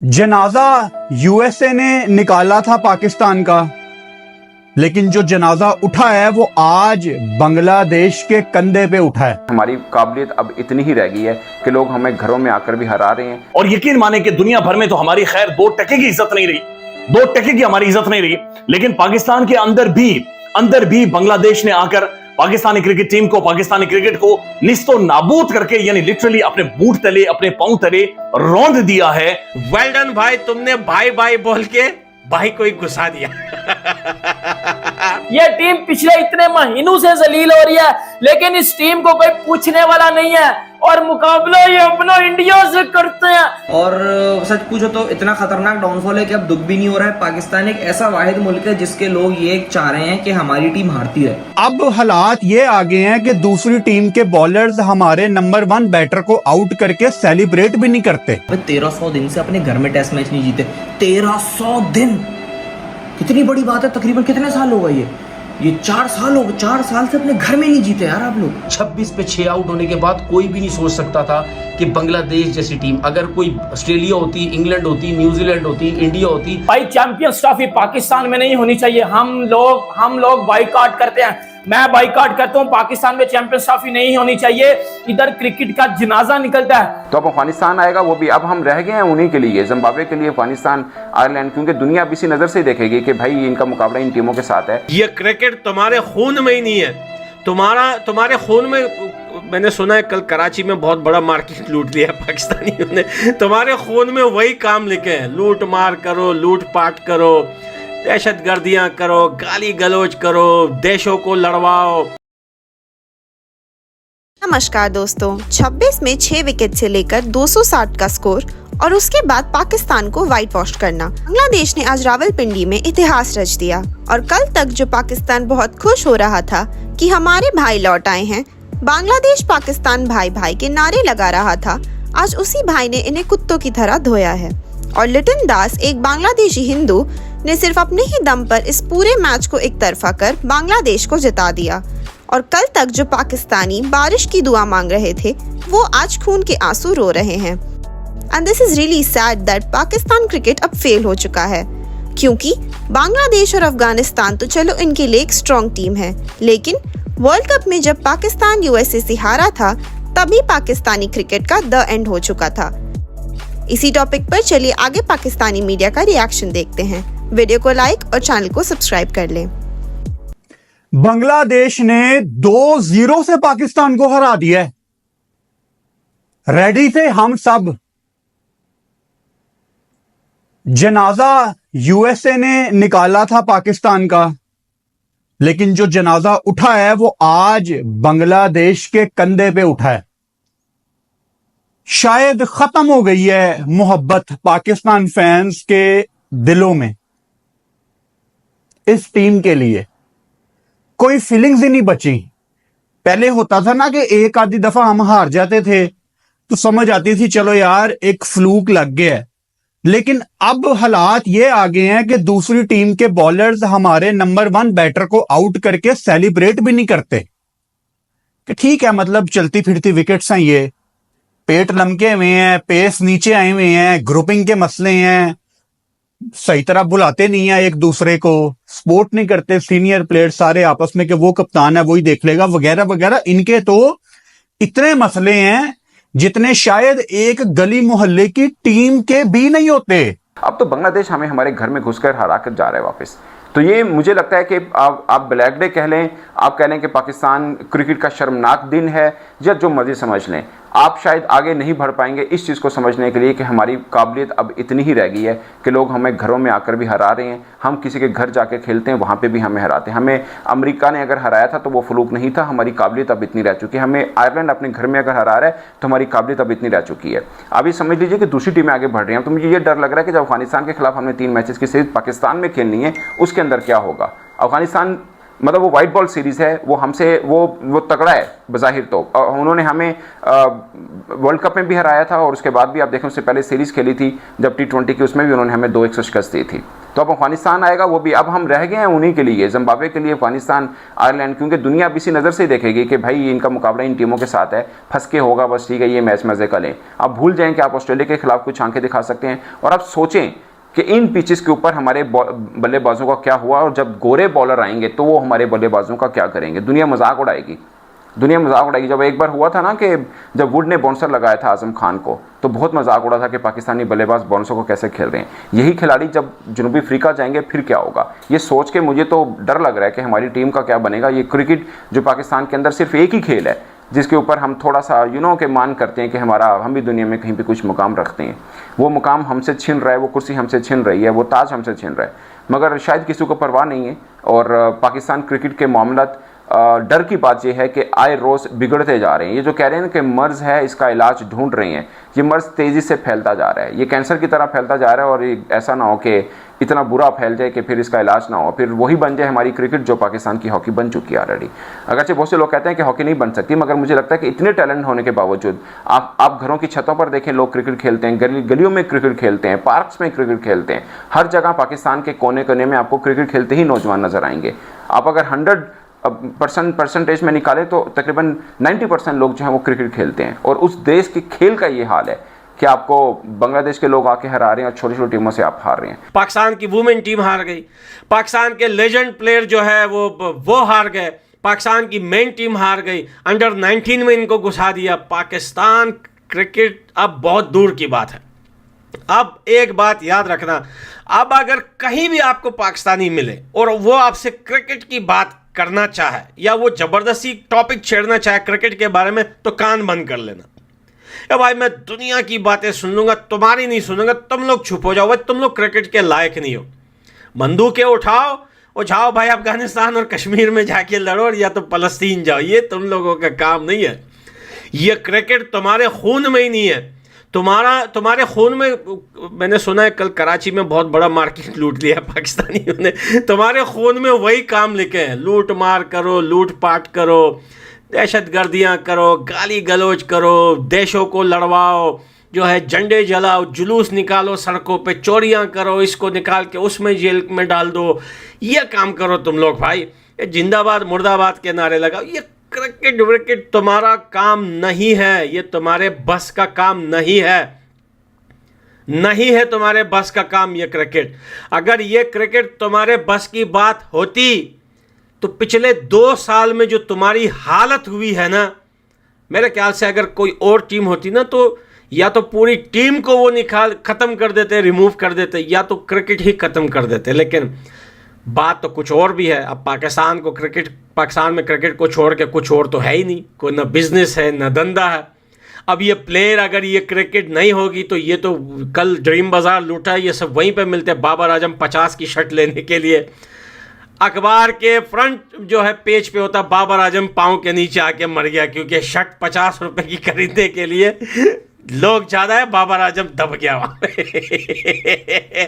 जनाजा यूएसए ने निकाला था पाकिस्तान का, लेकिन जो जनाजा उठा है वो आज बांग्लादेश के कंधे पे उठा है। हमारी काबिलियत अब इतनी ही रह गई है कि लोग हमें घरों में आकर भी हरा रहे हैं। और यकीन माने कि दुनिया भर में तो हमारी खैर 2 टके की इज्जत नहीं रही, 2 टके की हमारी इज्जत नहीं रही, लेकिन पाकिस्तान के अंदर भी बांग्लादेश ने आकर पाकिस्तानी क्रिकेट टीम को, पाकिस्तानी क्रिकेट को निस्तो नाबूद करके, यानी लिटरली अपने बूट तले, अपने पांव तले रौंद दिया है। वेल डन भाई, तुमने बाय बाय बोल के भाई को ही घुसा दिया। ये टीम पिछले इतने महीनों से जलील हो रही है, लेकिन इस टीम को कोई पूछने वाला नहीं है और मुकाबला ये अपना इंडिया से करते हैं। और सच पूछो तो इतना खतरनाक डाउनफॉल है कि अब दुख भी नहीं हो रहा है। पाकिस्तान एक ऐसा वाहिद मुल्क है जिसके लोग ये चाह रहे हैं कि हमारी टीम हारती रहे। अब हालात ये आ गए हैं कि दूसरी टीम के बॉलर्स हमारे नंबर 1 बैटर को आउट करके सेलिब्रेट भी नहीं करते। 1300 दिन से अपने घर में टेस्ट मैच नहीं जीते। 1300 दिन कितनी बड़ी बात है। तकरीबन कितने साल हो गए ये 4 साल हो गए। 4 साल से अपने घर में नहीं जीते यार आप लोग। 26 पे 6 आउट होने के बाद कोई भी नहीं सोच सकता था कि बांग्लादेश जैसी टीम, अगर कोई ऑस्ट्रेलिया होती, इंग्लैंड होती, न्यूजीलैंड होती, इंडिया होती। भाई चैंपियंस ट्रॉफी पाकिस्तान में नहीं होनी चाहिए। हम लोग बाइकआउट करते हैं, मैं बाइकआउट करता हूं। पाकिस्तान में चैंपियंस ट्रॉफी नहीं होनी चाहिए। इधर क्रिकेट का जनाजा निकलता है। तो अब अफगानिस्तान आएगा, वो भी अब हम रह गए हैं उन्हीं के लिए, जिम्बाब्वे के लिए, अफगानिस्तान, आयरलैंड, क्योंकि दुनिया अब इसी नजर से देखेगी कि भाई इनका मुकाबला इन टीमों के साथ है। ये क्रिकेट तुम्हारे खून में ही नहीं है, तुम्हारे खून में। मैंने सुना है कल कराची में बहुत बड़ा मार्केट लूट लिया पाकिस्तानियों ने। तुम्हारे खून में वही काम लिखे हैं, लूट मार करो, लूट पाट करो, दहशतगर्दियां करो, गाली गलौज करो, देशों को लड़वाओ। नमस्कार दोस्तों, 26 में 6 विकेट से लेकर 260 का स्कोर और उसके बाद पाकिस्तान को व्हाइट वॉश करना। बांग्लादेश ने आज रावलपिंडी में इतिहास रच दिया। और कल तक जो पाकिस्तान बहुत खुश हो रहा था कि हमारे भाई लौट आए हैं, बांग्लादेश पाकिस्तान भाई भाई के नारे लगा रहा था, आज उसी भाई ने इन्हें कुत्तों की तरह धोया है। और लिटन दास, एक बांग्लादेशी हिंदू, ने सिर्फ अपने ही दम पर इस पूरे मैच को एक तरफा कर बांग्लादेश को जिता दिया। और कल तक जो पाकिस्तानी बारिश की दुआ मांग रहे थे, वो आज खून के आंसू रो रहे हैं। And this is really sad that Pakistan cricket अब फेल हो चुका है, क्योंकि बांग्लादेश और अफगानिस्तान तो चलो इनके लिए एक स्ट्रॉन्ग टीम है, लेकिन वर्ल्ड कप में जब पाकिस्तान यूएसए से हारा था, तभी पाकिस्तानी क्रिकेट का द एंड हो चुका था। इसी टॉपिक पर चलिए आगे पाकिस्तानी मीडिया का रिएक्शन देखते हैं। वीडियो को लाइक और चैनल को सब्सक्राइब कर लें। बांग्लादेश ने 2-0 से पाकिस्तान को हरा दिया है। रेडी थे हम सब। जनाजा यूएसए ने निकाला था पाकिस्तान का, लेकिन जो जनाजा उठा है वो आज बांग्लादेश के कंधे पे उठा है। शायद खत्म हो गई है मोहब्बत पाकिस्तान फैंस के दिलों में। इस टीम के लिए कोई फीलिंग्स ही नहीं बची। पहले होता था ना कि एक आधी दफा हम हार जाते थे तो समझ आती थी चलो यार एक फ्लूक लग गया है, लेकिन अब हालात ये आ गए हैं कि दूसरी टीम के बॉलर्स हमारे नंबर 1 बैटर को आउट करके सेलिब्रेट भी नहीं करते। कि ठीक है, मतलब चलती फिरती विकेट्स हैं, ये पेट लमके हुए हैं, पेस नीचे आए हुए हैं, ग्रुपिंग के मसले हैं, सही तरह बुलाते नहीं है एक दूसरे को, सपोर्ट नहीं करते सीनियर प्लेयर सारे आपस में कि वो कप्तान है वही देख लेगा वगैरह वगैरह। इनके तो इतने मसले हैं जितने शायद एक गली मोहल्ले की टीम के भी नहीं होते। अब तो बांग्लादेश हमें हमारे घर में घुसकर हरा कर जा रहा है वापस। तो ये मुझे लगता है कि आप ब्लैक डे कह लें, आप कह लें कि पाकिस्तान क्रिकेट का शर्मनाक दिन है, या जो मर्जी समझ लें, आप शायद आगे नहीं बढ़ पाएंगे इस चीज़ को समझने के लिए कि हमारी काबिलियत अब इतनी ही रह गई है कि लोग हमें घरों में आकर भी हरा रहे हैं। हम किसी के घर जाके खेलते हैं, वहाँ पे भी हमें हराते हैं। हमें अमेरिका ने अगर हराया था तो वो फ्लूक नहीं था। हमारी काबिलियत अब इतनी रह चुकी है। हमें आयरलैंड अपने घर में अगर हरा रहा है तो हमारी काबिलियत अब इतनी रह चुकी है। अब ये समझ लीजिए कि दूसरी टीमें आगे बढ़ रही हैं। तो मुझे ये डर लग रहा है कि जब अफगानिस्तान के खिलाफ हमने 3 मैचेस की सीरीज पाकिस्तान में खेलनी है, उसके अंदर क्या होगा। अफगानिस्तान मतलब वो वाइट बॉल सीरीज़ है, वो हमसे वो तगड़ा है बज़ाहिर तो। उन्होंने हमें वर्ल्ड कप में भी हराया था और उसके बाद भी आप देखें उससे पहले सीरीज़ खेली थी जब T20 की, उसमें भी उन्होंने हमें 2-1 से शिकस्त दी थी। तो अब अफगानिस्तान आएगा, वो भी अब हम रह गए हैं उन्हीं के लिए, जिम्बाब्वे के लिए, अफगानिस्तान, आयरलैंड, क्योंकि दुनिया अब इसी नज़र से देखेगी कि भाई इनका मुकाबला इन टीमों के साथ है, फंस के होगा, बस ठीक है ये मैच मज़े का लें। आप भूल जाएं कि आप ऑस्ट्रेलिया के खिलाफ कुछ आंखें दिखा सकते हैं, और आप सोचें कि इन पिचेस के ऊपर हमारे बल्लेबाजों का क्या हुआ, और जब गोरे बॉलर आएंगे तो वो हमारे बल्लेबाजों का क्या करेंगे। दुनिया मजाक उड़ाएगी, दुनिया मजाक उड़ाएगी। जब एक बार हुआ था ना कि जब वुड ने बाउंसर लगाया था आजम खान को, तो बहुत मजाक उड़ा था कि पाकिस्तानी बल्लेबाज बाउंसर को कैसे खेल रहे हैं। यही खिलाड़ी जब जनूबी अफ्रीका जाएंगे फिर क्या होगा, ये सोच के मुझे तो डर लग रहा है कि हमारी टीम का क्या बनेगा। ये क्रिकेट जो पाकिस्तान के अंदर सिर्फ एक ही खेल है जिसके ऊपर हम थोड़ा सा के मान करते हैं कि हम भी दुनिया में कहीं पे कुछ मुकाम रखते हैं, वो मुकाम हमसे छिन रहा है, वो कुर्सी हमसे छिन रही है, वो ताज हमसे छिन रहा है, मगर शायद किसी को परवाह नहीं है। और पाकिस्तान क्रिकेट के मामलात डर की बात यह है कि आए रोज़ बिगड़ते जा रहे हैं। ये जो कह रहे हैं कि मर्ज़ है, इसका इलाज ढूंढ रहे हैं, ये मर्ज़ तेज़ी से फैलता जा रहा है, ये कैंसर की तरह फैलता जा रहा है, और ऐसा ना हो कि इतना बुरा फैल जाए कि फिर इसका इलाज ना हो, फिर वही बन जाए हमारी क्रिकेट जो पाकिस्तान की हॉकी बन चुकी है ऑलरेडी। अगरचे बहुत से लोग कहते हैं कि हॉकी नहीं बन सकती, मगर मुझे लगता है कि इतने टैलेंट होने के बावजूद आप घरों की छतों पर देखें, लोग क्रिकेट खेलते हैं, गलियों में क्रिकेट खेलते हैं, पार्क्स में क्रिकेट खेलते हैं, हर जगह पाकिस्तान के कोने कोने में आपको क्रिकेट खेलते ही नौजवान नजर आएंगे। आप अगर 100% परसेंटेज में निकाले तो तकरीबन 90% लोग जो हैं वो क्रिकेट खेलते हैं, और उस देश के खेल का ये हाल है कि आपको बांग्लादेश के लोग आके हरा रहे हैं और छोटी छोटी टीमों से आप हार रहे हैं। पाकिस्तान की वुमेन टीम हार गई, पाकिस्तान के लेजेंड प्लेयर जो है वो हार गए, पाकिस्तान की मेन टीम हार गई, अंडर 19 में इनको घुसा दिया। पाकिस्तान क्रिकेट अब बहुत दूर की बात है। अब एक बात याद रखना, अब अगर कहीं भी आपको पाकिस्तानी मिले और वो आपसे क्रिकेट की बात करना चाहे या वो जबरदस्ती टॉपिक छेड़ना चाहे क्रिकेट के बारे में, तो कान बंद कर लेना। भाई मैं दुनिया की बातें सुन लूंगा, तुम्हारी नहीं सुनूंगा, तुम लोग चुप हो जाओ, भाई तुम लोग क्रिकेट के लायक नहीं हो। बंदूकें उठाओ और जाओ भाई अफगानिस्तान और कश्मीर में जाके लड़ो, या तो फलस्तीन जाओ, ये तुम लोगों का काम नहीं है। ये क्रिकेट तुम्हारे खून में ही नहीं है, तुम्हारे खून में। मैंने सुना है कल कराची में बहुत बड़ा मार्केट लूट लिया पाकिस्तानियों ने। तुम्हारे खून में वही काम लिखे हैं, लूट मार करो, लूट पाट करो, दहशतगर्दियाँ करो, गाली गलौज करो, देशों को लड़वाओ, जो है झंडे जलाओ, जुलूस निकालो सड़कों पे, चोरियाँ करो, इसको निकाल के उसमें जेल में डाल दो, ये काम करो तुम लोग भाई। ये जिंदाबाद मुर्दाबाद के नारे लगाओ। ये क्रिकेट विकेट तुम्हारा काम नहीं है, ये तुम्हारे बस का काम नहीं है, नहीं है तुम्हारे बस का काम ये क्रिकेट। अगर ये क्रिकेट तुम्हारे बस की बात होती तो पिछले 2 साल में जो तुम्हारी हालत हुई है ना, मेरे ख्याल से अगर कोई और टीम होती ना, तो या तो पूरी टीम को वो ख़त्म कर देते, रिमूव कर देते, या तो क्रिकेट ही ख़त्म कर देते। लेकिन बात तो कुछ और भी है। अब पाकिस्तान में क्रिकेट को छोड़ के कुछ और तो है ही नहीं, कोई ना बिजनेस है ना धंधा है। अब ये प्लेयर अगर ये क्रिकेट नहीं होगी तो ये तो कल ड्रीम बाज़ार लूटा, ये सब वहीं पे मिलते हैं। बाबर आजम 50 की शर्ट लेने के लिए अखबार के फ्रंट जो है पेज पे होता, बाबर आजम पाँव के नीचे आके मर गया, क्योंकि शर्ट 50 रुपए की खरीदने के लिए लोग ज़्यादा है, बाबर आजम दब गया वहाँ पे।